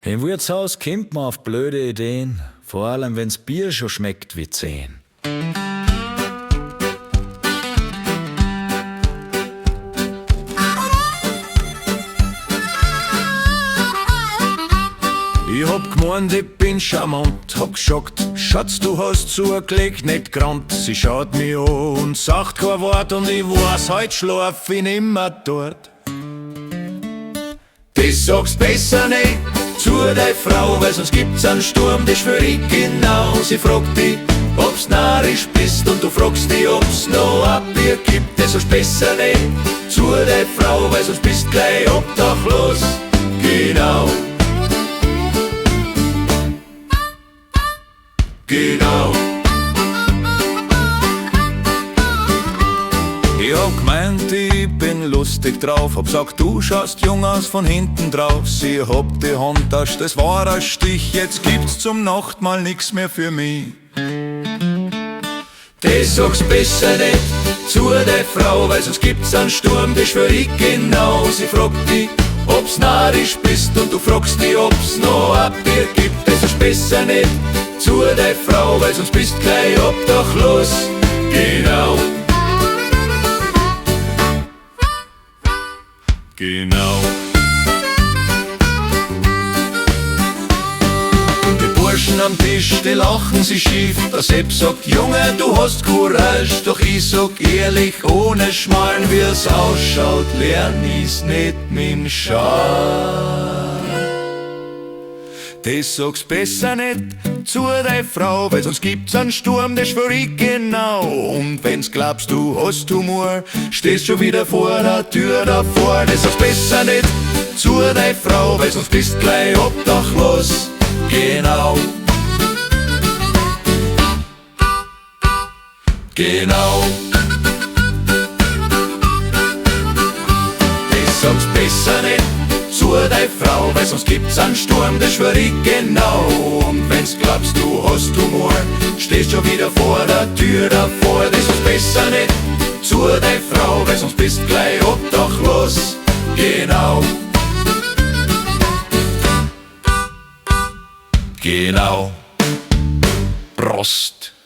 Im Wirtshaus kommt man auf blöde Ideen, vor allem wenn's Bier schon schmeckt wie 10. Ich hab gemeint, ich bin charmant, hab gesagt, Schatz, du hast zugelegt, nicht gerannt. Sie schaut mich an und sagt kein Wort und ich weiß, heut schlaf ich nimmer dort. Das sagst besser nicht zu der Frau, weil sonst gibt's einen Sturm, das schwör ich genau. Sie fragt dich, ob's narrisch bist und du fragst dich, ob's noch ein Bier gibt. Das sagst besser nicht zu der Frau, weil sonst bist gleich obdachlos. Genau. Genau. Ich hab gemeint, ich bin lustig drauf, hab gesagt, du schaust jung aus von hinten drauf. Sie hab die Handtasche, das war ein Stich, jetzt gibt's zum Nachtmahl nix mehr für mich. Das sagst besser nicht zu der Frau, weil sonst gibt's einen Sturm, das schwör ich genau. Sie fragt dich, ob's narrisch bist und du fragst dich, ob's noch ein Bier gibt. Das sagst besser nicht zu der Frau, weil sonst bist gleich obdachlos. Genau. Genau. Die Burschen am Tisch, die lachen sich schief. Der Sepp sagt, Junge, du hast Courage. Doch ich sag ehrlich, ohne Schmarrn, wie's ausschaut, lern ich's nicht mit Schal. Das sagst besser nicht zu der Frau, weil sonst gibt's einen Sturm, das schwör ich genau. Und wenn's glaubst, du hast Humor, stehst schon wieder vor der Tür davor. Das sagst besser nicht zu der Frau, weil sonst bist gleich obdachlos. Genau. Genau. Das sagst besser nicht zu der Frau, weil sonst gibt's einen Sturm, das schwör ich genau. Und wenn's glaubst, du hast Humor, stehst schon wieder vor der Tür davor. Das ist besser nicht zu der Frau, weil sonst bist gleich obdachlos. Genau. Genau. Prost.